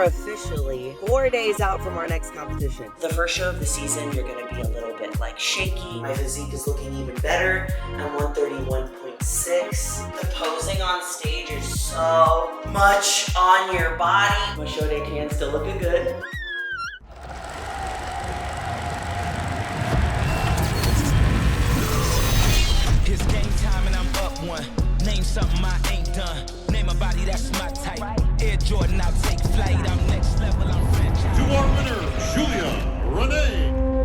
are officially 4 days out from our next competition. The first show of the season, you're gonna be a little bit like shaky. My physique is looking even better. I'm 131.6. The posing on stage is so much on your body. My show day tan still looking good. It's game time and I'm up one. Name something I ain't done. Name a body that's my type. Air Jordan, I'll take flight. I'm next level, I'm franchise. To our winner, Julia Rene.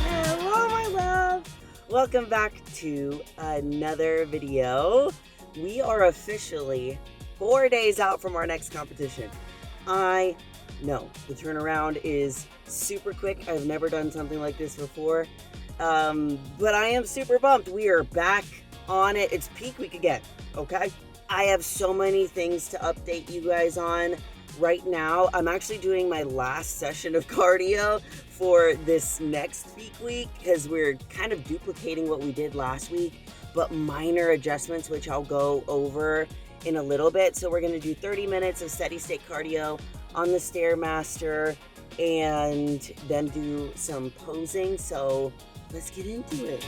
Hello, my love. Welcome back to another video. We are officially 4 days out from our next competition. I know the turnaround is super quick. I've never done something like this before, but I am super pumped. We are back on it. It's peak week again, okay? I have so many things to update you guys on right now. I'm actually doing my last session of cardio for this next peak week because we're kind of duplicating what we did last week, but minor adjustments, which I'll go over in a little bit. So we're gonna do 30 minutes of steady state cardio on the Stairmaster and then do some posing. So let's get into it.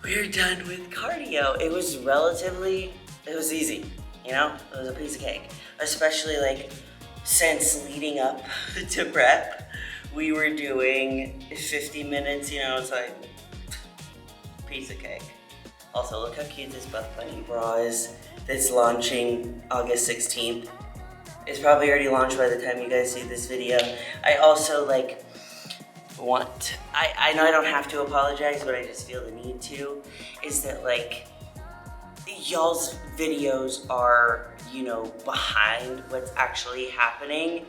We're done with cardio. It was easy, you know? It was a piece of cake. Especially like since leading up to prep, we were doing 50 minutes, you know, it's like piece of cake. Also, look how cute this Buff Bunny bra is. That's launching August 16th. It's probably already launched by the time you guys see this video. I also I know I don't have to apologize, but I just feel the need to, is that y'all's videos are, you know, behind what's actually happening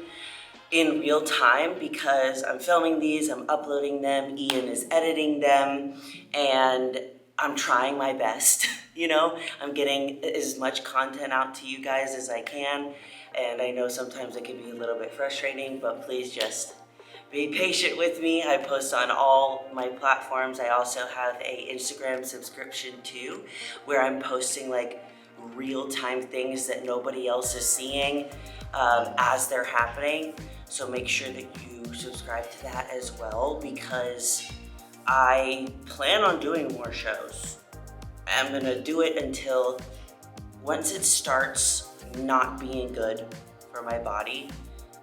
in real time because I'm filming these, I'm uploading them, Ian is editing them, and I'm trying my best, you know? I'm getting as much content out to you guys as I can, and I know sometimes it can be a little bit frustrating, but please just be patient with me. I post on all my platforms. I also have a Instagram subscription too, where I'm posting real-time things that nobody else is seeing as they're happening. So make sure that you subscribe to that as well because I plan on doing more shows. I'm gonna do it until once it starts not being good for my body.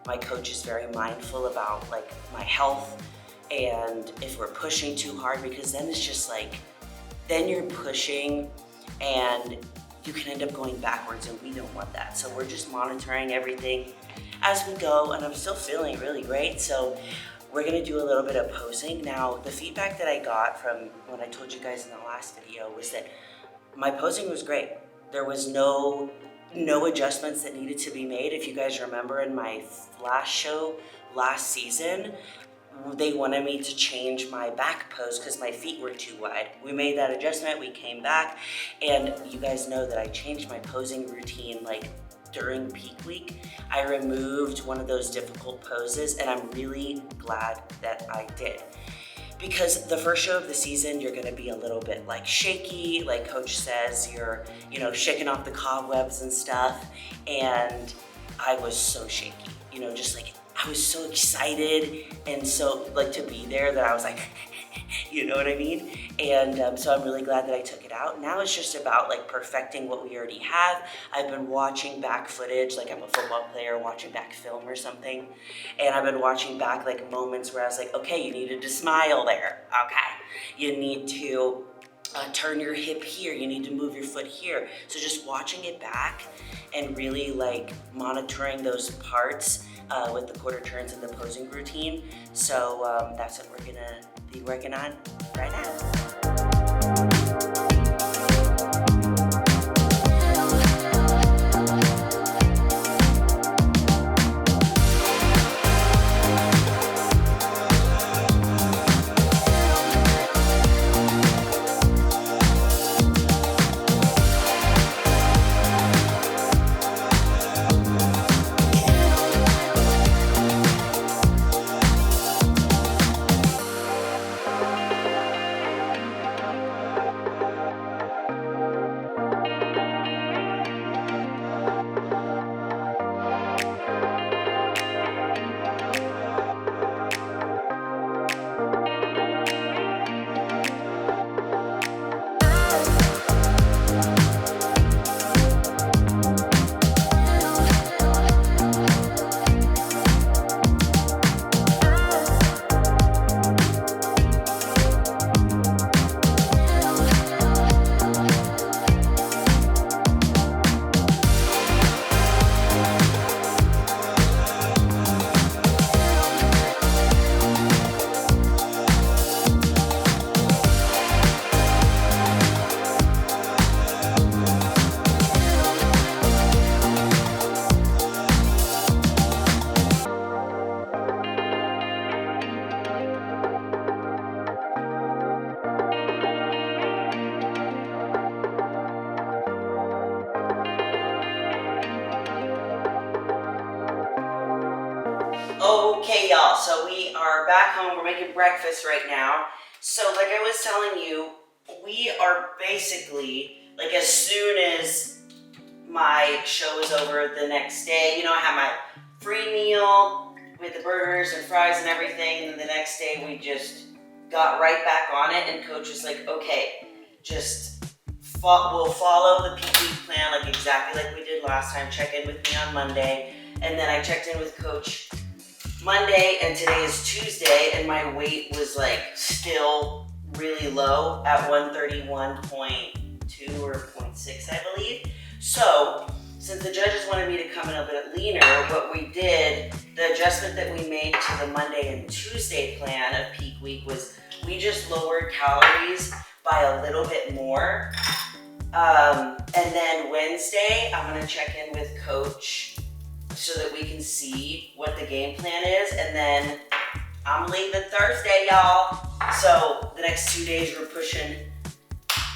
My coach is very mindful about my health and if we're pushing too hard, because then it's just then you're pushing and you can end up going backwards and we don't want that. So we're just monitoring everything as we go and I'm still feeling really great. So we're gonna do a little bit of posing. Now, the feedback that I got from what I told you guys in the last video was that my posing was great. There was no adjustments that needed to be made. If you guys remember in my last show last season, they wanted me to change my back pose because my feet were too wide. We made that adjustment, we came back, and you guys know that I changed my posing routine during peak week. I removed one of those difficult poses and I'm really glad that I did. Because the first show of the season, you're gonna be a little bit shaky, like Coach says, you're, you know, shaking off the cobwebs and stuff. And I was so shaky, you know, I was so excited and so to be there that I was you know what I mean? And so I'm really glad that I took it out. Now it's just about perfecting what we already have. I've been watching back footage, I'm a football player watching back film or something. And I've been watching back moments where I was okay, you needed to smile there. Okay, you need to turn your hip here. You need to move your foot here. So just watching it back and really monitoring those parts with the quarter turns and the posing routine. So that's what we're gonna be working on right now. Okay, y'all, so we are back home. We're making breakfast right now. So like I was telling you, we are basically, like as soon as my show is over the next day, you know, I have my free meal with the burgers and fries and everything, and then the next day we just got right back on it, and Coach was like, okay, just we'll follow the peak week plan like exactly like we did last time. Check in with me on Monday. And then I checked in with Coach Monday, and today is Tuesday, and my weight was like still really low at 131.2 or 0.6, I believe. So since the judges wanted me to come in a bit leaner, what we did, the adjustment that we made to the Monday and Tuesday plan of peak week was we just lowered calories by a little bit more. And then Wednesday, I'm gonna check in with Coach so that we can see what the game plan is, and then I'm leaving Thursday, y'all. So the next 2 days we're pushing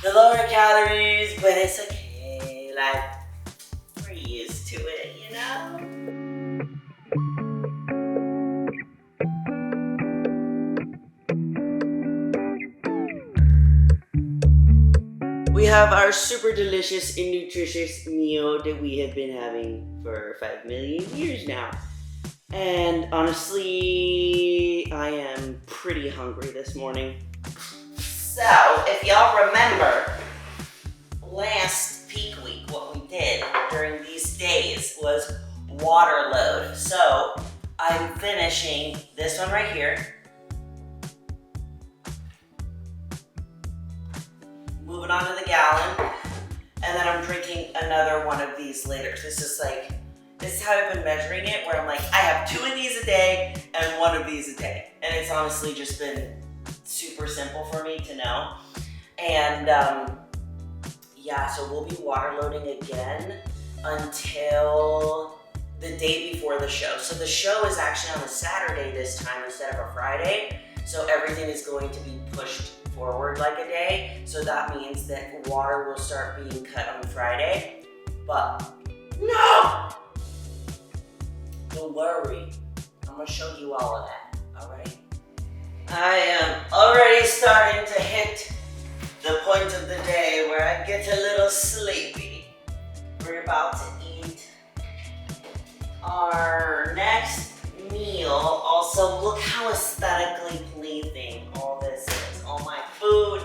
the lower calories, but it's okay, like we're used to it, you know? We have our super delicious and nutritious meal that we have been having for 5 million years now. And honestly, I am pretty hungry this morning. So, if y'all remember, last peak week, what we did during these days was water load. So, I'm finishing this one right here. Moving on to the gallon, and then I'm drinking another one of these later. This is how I've been measuring it, where I'm like, I have 2 of these a day and 1 of these a day. And it's honestly just been super simple for me to know. And yeah, so we'll be water loading again until the day before the show. So the show is actually on a Saturday this time instead of a Friday. So everything is going to be pushed forward like a day. So that means that water will start being cut on Friday. But no! Don't worry. I'm gonna show you all of that, all right? I am already starting to hit the point of the day where I get a little sleepy. We're about to eat our next meal. Also, look how aesthetically pleasing all this is. All my food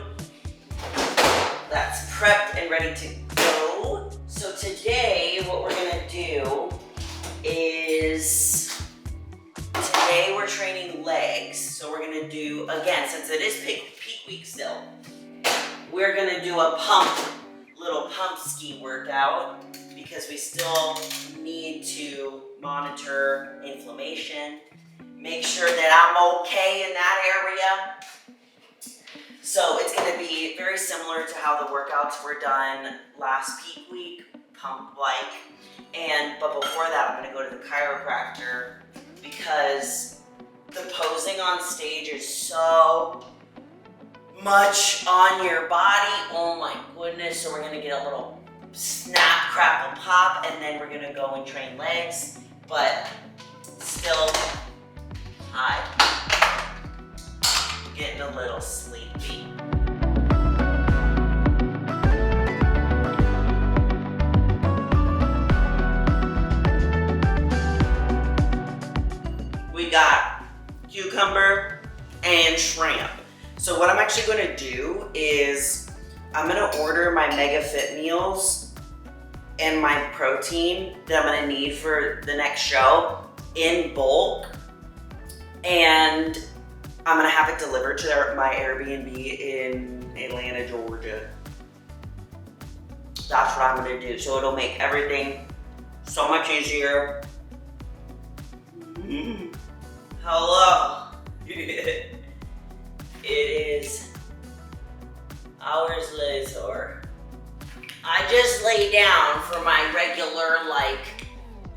that's prepped and ready to go. So today, what we're gonna do is, today we're training legs. So we're gonna do, again, since it is peak week still, we're gonna do a little pump ski workout, because we still need to monitor inflammation, make sure that I'm okay in that area. So it's gonna be very similar to how the workouts were done last peak week, pump-like. But before that, I'm gonna go to the chiropractor, because the posing on stage is so much on your body. Oh my goodness. So we're gonna get a little snap, crackle, pop, and then we're gonna go and train legs, but still high. Getting a little sleepy. We got cucumber and shrimp. So what I'm actually gonna do is I'm gonna order my Mega Fit meals and my protein that I'm gonna need for the next show in bulk, and I'm gonna have it delivered to my Airbnb in Atlanta, Georgia. That's what I'm gonna do. So it'll make everything so much easier. Hello. It is hours later. I just lay down for my regular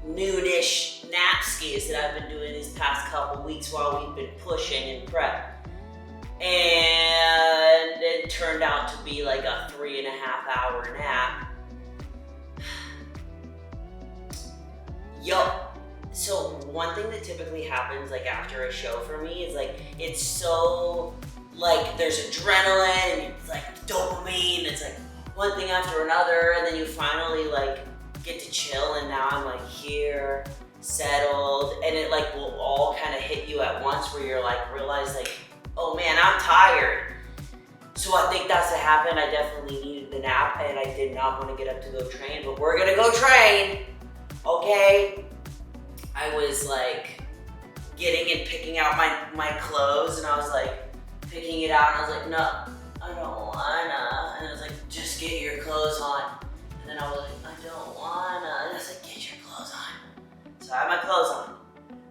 noonish nap skis that I've been doing these past couple weeks while we've been pushing and prep. And it turned out to be like a 3.5 hour nap. Yup. So one thing that typically happens like after a show for me is like, it's so like there's adrenaline and it's like dopamine, it's like one thing after another, and then you finally like get to chill, and now I'm like here, settled, and it like will all kind of hit you at once where you're like, realize like, oh man, I'm tired. So I think that's what happened. I definitely needed the nap, and I did not want to get up to go train, but we're gonna go train, okay? I was like getting and picking out my clothes, and I was like picking it out, and I was like, no, I don't wanna. And I was like, just get your clothes on. And then I was like, I don't wanna. And I was like, get your clothes on. So I have my clothes on.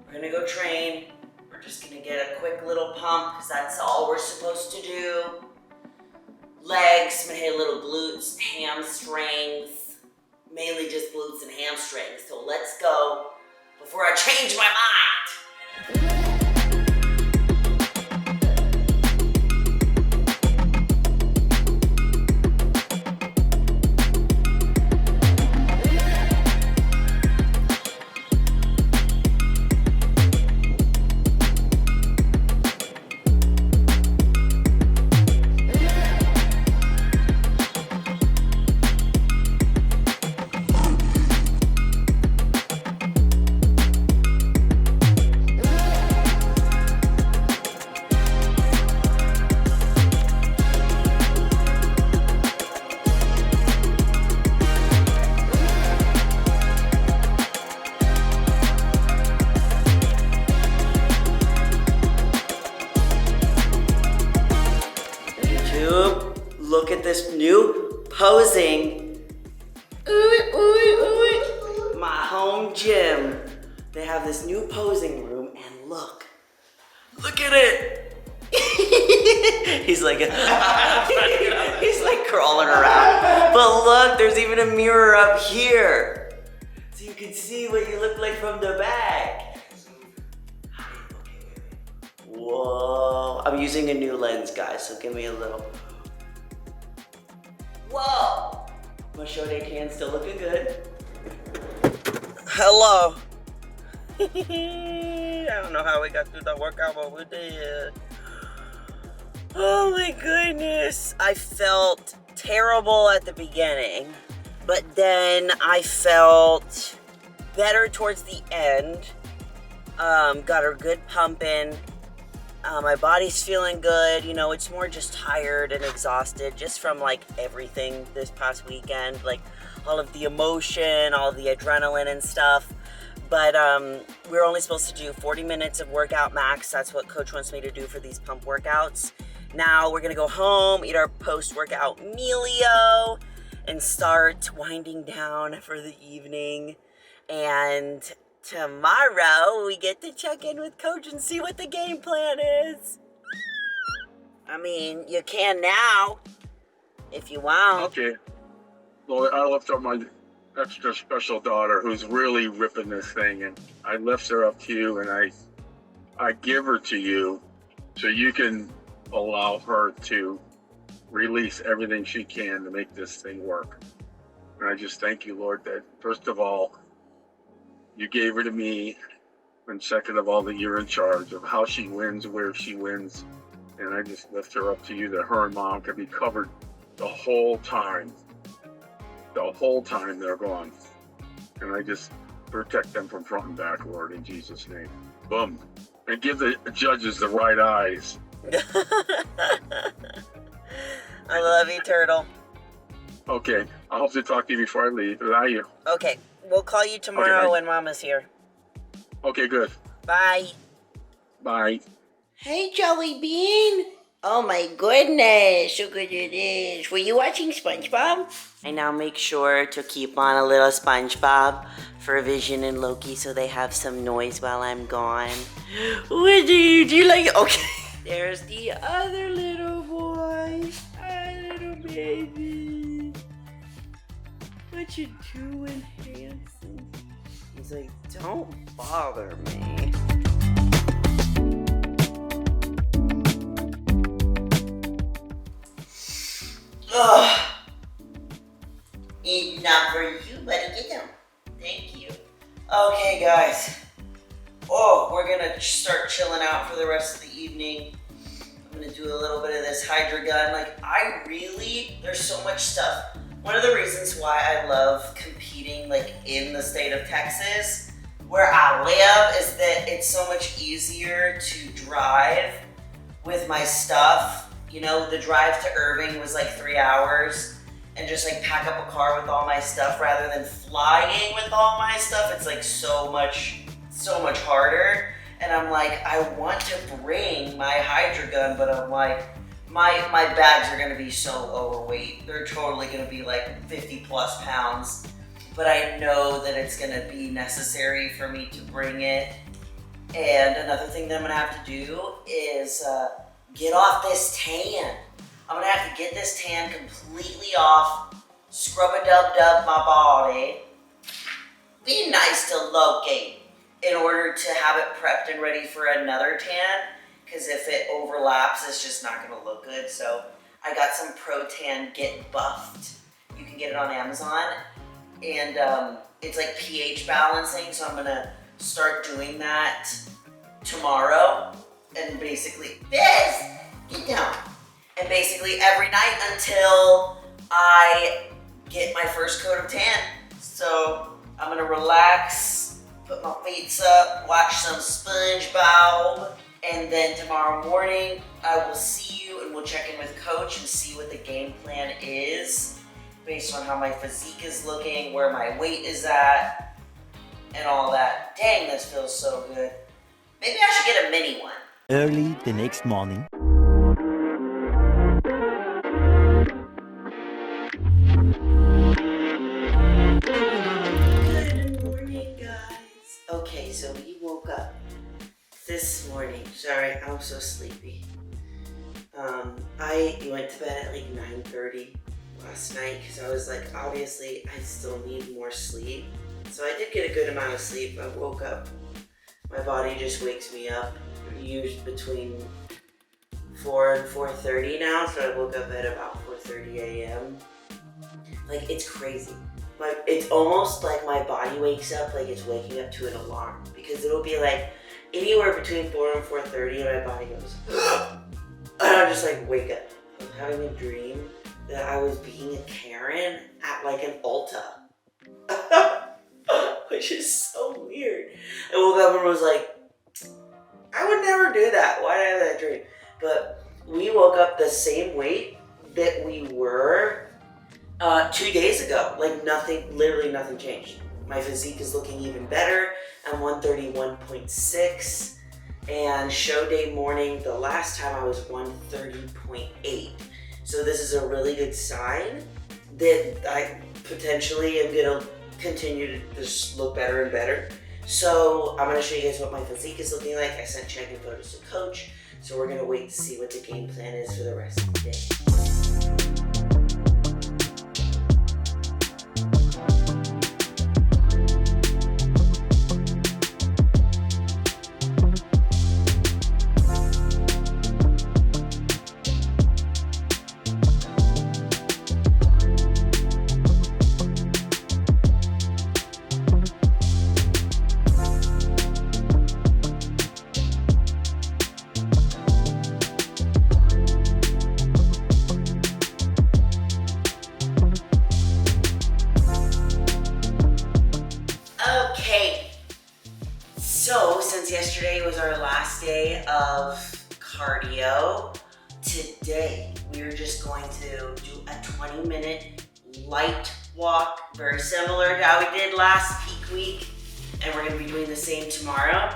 We're gonna go train. We're just gonna get a quick little pump, because that's all we're supposed to do. Legs, I'm gonna hit a little glutes, hamstrings, mainly just glutes and hamstrings. So let's go before I change my mind. Look at this new posing. My home gym. They have this new posing room, and look at it. He's like, he's like crawling around. But look, there's even a mirror up here, so you can see what you look like from the back. Whoa! I'm using a new lens, guys. So give me a little. Whoa! My show day tan still looking good. Hello. I don't know how we got through the workout, but we did. Oh my goodness. I felt terrible at the beginning, but then I felt better towards the end. Got a good pump in. My body's feeling good. You know, it's more just tired and exhausted just from like everything this past weekend, like all of the emotion, all the adrenaline and stuff. But we're only supposed to do 40 minutes of workout max. That's what coach wants me to do for these pump workouts. Now we're gonna go home, eat our post-workout mealio, and start winding down for the evening. And tomorrow we get to check in with coach and see what the game plan is. I mean, you can now if you want. Okay. Well, I lift up my extra special daughter who's really ripping this thing, and I lift her up to you, and I give her to you so you can allow her to release everything she can to make this thing work. And I just thank you, Lord, that first of all, you gave her to me, and second of all, that you're in charge of how she wins, where she wins. And I just lift her up to you that her and mom can be covered the whole time they're gone. And I just protect them from front and back, Lord, in Jesus' name. Boom. And give the judges the right eyes. I love you, Turtle. Okay. I hope to talk to you before I leave. Love you. Okay, we'll call you tomorrow Okay, when Mama's here. Okay, good. Bye. Bye. Hey, Joey Bean. Oh my goodness, look at this. Were you watching SpongeBob? I now make sure to keep on a little SpongeBob for Vision and Loki so they have some noise while I'm gone. What do you like? Okay. There's the other little boy. Hi, little baby. What you doing, handsome? He's like, don't bother me. Ugh. It's not for you, buddy. Get down. Thank you. Okay, guys. gonna start chilling out for the rest of the evening. I'm gonna do a little bit of this Hydra gun. Like, there's so much stuff. One of the reasons why I love competing like in the state of Texas, where I live, is that it's so much easier to drive with my stuff. You know, the drive to Irving was like 3 hours, and just like pack up a car with all my stuff rather than flying with all my stuff. It's like so much harder. And I'm like, I want to bring my Hydra gun, but I'm like, my bags are gonna be so overweight. They're totally gonna be like 50 plus pounds. But I know that it's gonna be necessary for me to bring it. And another thing that I'm gonna have to do is get off this tan. I'm gonna have to get this tan completely off, scrub-a-dub-dub my body, be nice to Loki in order to have it prepped and ready for another tan, because if it overlaps, it's just not gonna look good. So I got some Pro Tan Get Buffed. You can get it on Amazon, and it's like pH balancing, so I'm gonna start doing that tomorrow, and basically, get down. And basically every night until I get my first coat of tan. So I'm gonna relax, put my feet up, watch some SpongeBob, and then tomorrow morning I will see you and we'll check in with Coach and see what the game plan is based on how my physique is looking, where my weight is at, and all that. Dang, this feels so good. Maybe I should get a mini one. Early the next morning. Good morning, guys. Okay, so we woke up this morning. Sorry, I'm so sleepy. I went to bed at like 9:30 last night because I was like, obviously, I still need more sleep. So I did get a good amount of sleep. I woke up. My body just wakes me up usually between 4 and 4:30 now, so I woke up at about 4:30 a.m. Like, it's crazy. It's almost like my body wakes up like it's waking up to an alarm, because it'll be like anywhere between 4 and 4:30 and my body goes and I just like wake up. I'm having a dream that I was being a Karen at like an Ulta. Which is so weird. I woke up and was like, I would never do that. Why did I have that dream? But we woke up the same weight that we were 2 days ago. Like literally nothing changed. My physique is looking even better. I'm 131.6. And show day morning, the last time I was 130.8. So this is a really good sign that I potentially am gonna continue to just look better and better. So I'm gonna show you guys what my physique is looking like. I sent check-in photos to Coach, so we're gonna wait to see what the game plan is for the rest of the day. So, since yesterday was our last day of cardio, today we are just going to do a 20-minute light walk, very similar to how we did last peak week, and we're going to be doing the same tomorrow.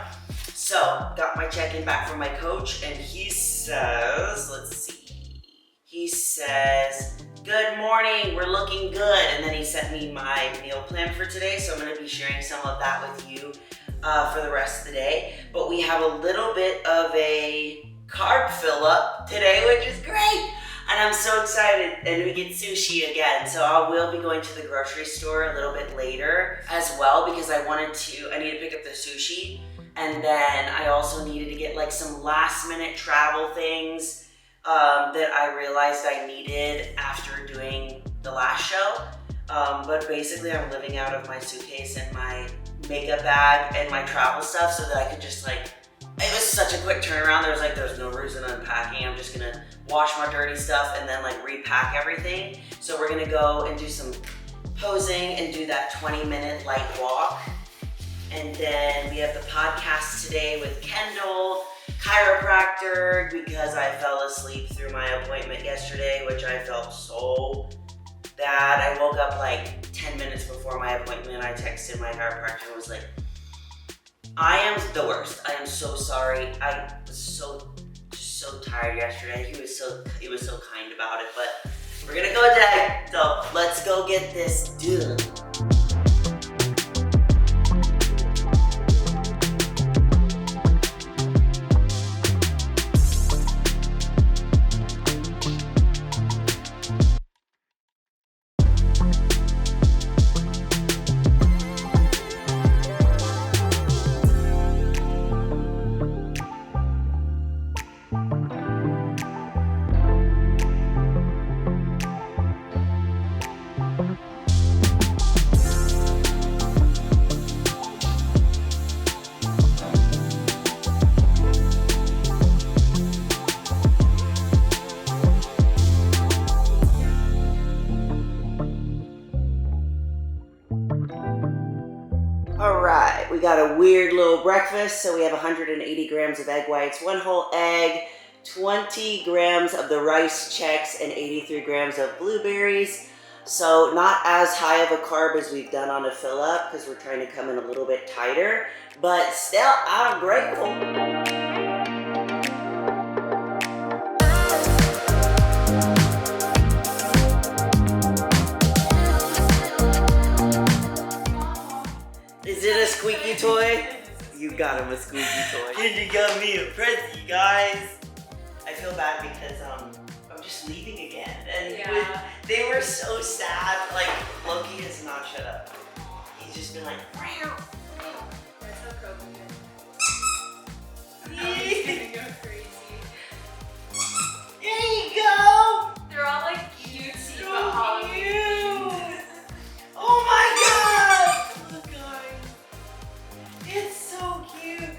So, got my check-in back from my coach, and he says, let's see, he says, good morning, we're looking good, and then he sent me my meal plan for today, so I'm going to be sharing some of that with you for the rest of the day. But we have a little bit of a carb fill up today, which is great. And I'm so excited. And we get sushi again. So I will be going to the grocery store a little bit later as well, because I need to pick up the sushi. And then I also needed to get like some last minute travel things that I realized I needed after doing the last show. But basically I'm living out of my suitcase and my makeup bag and my travel stuff so that I could just like It was such a quick turnaround. There's no reason unpacking. I'm just gonna wash my dirty stuff and then like repack everything. So we're gonna go and do some posing and do that 20-minute light walk. And then we have the podcast today with Kendall, chiropractor, because I fell asleep through my appointment yesterday, which I felt so bad. I woke up like 10 minutes before my appointment. I texted my chiropractor and was like, I am the worst. I am so sorry. I was so tired yesterday. He was so kind about it, but we're gonna go today. So let's go get this done. Alright, we got a weird little breakfast. So we have 180 grams of egg whites, 1 whole egg, 20 grams of the rice checks, and 83 grams of blueberries. So not as high of a carb as we've done on a fill up because we're trying to come in a little bit tighter, but still, I'm grateful. Is it a squeaky toy? You got him a squeaky toy. He got me a present, you guys. I feel bad because I'm just leaving again, and they were so sad. Like Loki has not shut up. He's just been like, meow. That's how Kobe There is. He's gonna go crazy. you go. They're all like cutesy, So but Halloween. cute. Oh my god. Look guys. It's so cute.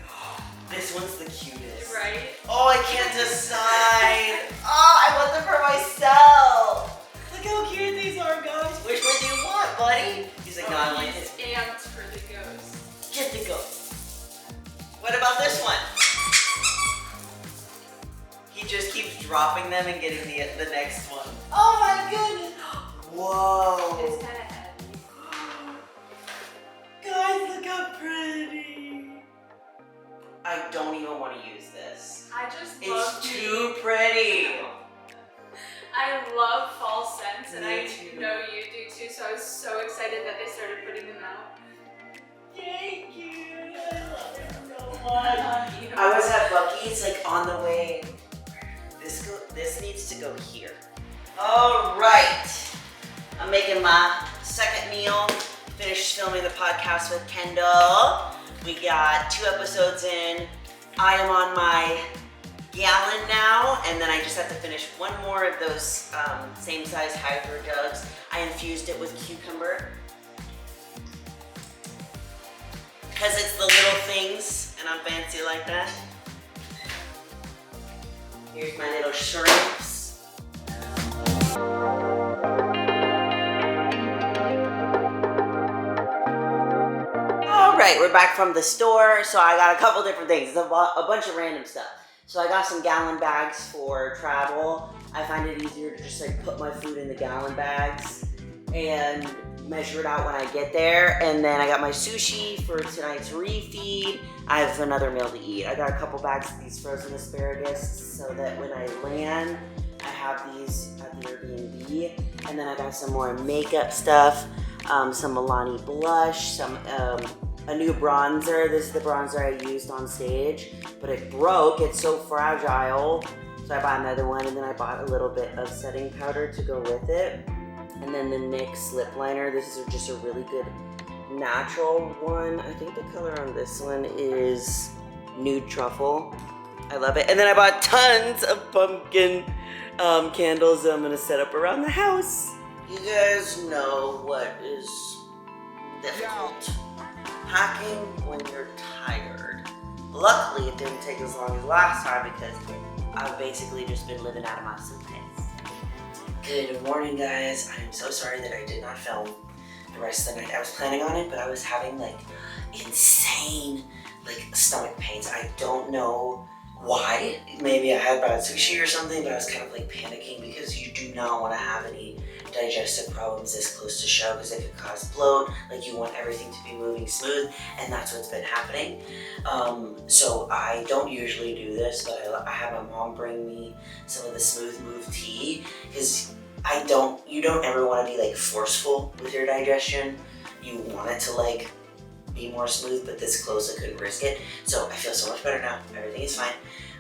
This one's the cutest. Right? Oh, I can't decide. Oh, I want them for myself. Look how cute these are, guys. Which one do you want, buddy? He's like, no, I like He's this. amped for the ghost. Get the ghost. What about this one? He just keeps dropping them and getting the next one. Oh my goodness. Whoa. It's kind of heavy. Guys, look how pretty. I don't even want to use this. I just love It's too pretty. I love fall scents, and Me I too. know you do too, so I was so excited that they started putting them out. Thank you. I love it so much. You know, I was at Buc-ee's like on the way. This needs to go here. All right. I'm making my second meal. Finished filming the podcast with Kendall. We got 2 episodes in. I am on my gallon now, and then I just have to finish 1 more of those same size hydro jugs. I infused it with cucumber because it's the little things, and I'm fancy like that. Here's my little shrimps. All right, we're back from the store. So I got a couple different things, a bunch of random stuff. So I got some gallon bags for travel. I find it easier to just like put my food in the gallon bags and measure it out when I get there. And then I got my sushi for tonight's refeed. I have another meal to eat. I got a couple bags of these frozen asparagus so that when I land, I have these at the Airbnb. And then I got some more makeup stuff, some Milani blush, some a new bronzer. This is the bronzer I used on stage, but it broke. It's so fragile. So I bought another one, and then I bought a little bit of setting powder to go with it. And then the NYX lip liner. This is just a really good natural one. I think the color on this one is Nude Truffle. I love it. And then I bought tons of pumpkin candles that I'm gonna set up around the house. You guys know what is difficult? Hacking when you're tired. Luckily, it didn't take as long as last time because I've basically just been living out of my suitcase. Good morning, guys. I am so sorry that I did not film the rest of the night. I was planning on it, but I was having like insane stomach pains. I don't know why. Maybe I had bad sushi or something, but I was kind of like panicking because you do not want to have any digestive problems this close to show because it could cause bloat. Like, you want everything to be moving smooth, and that's what's been happening. So I don't usually do this, but I had my mom bring me some of the Smooth Move tea because you don't ever want to be like forceful with your digestion. You want it to like be more smooth, but this close I couldn't risk it. So I feel so much better now. Everything is fine.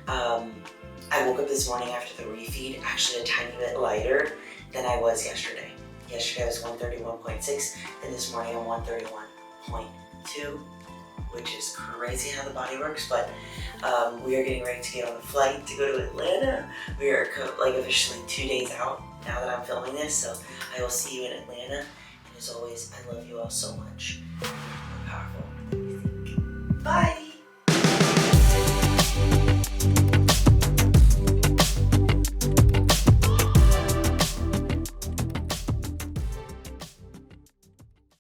I woke up this morning after the refeed actually a tiny bit lighter than I was yesterday. Yesterday I was 131.6 and this morning I'm 131.2, which is crazy how the body works, but we are getting ready to get on a flight to go to Atlanta. We are like officially 2 days out now that I'm filming this, so I will see you in Atlanta. And as always, I love you all so much.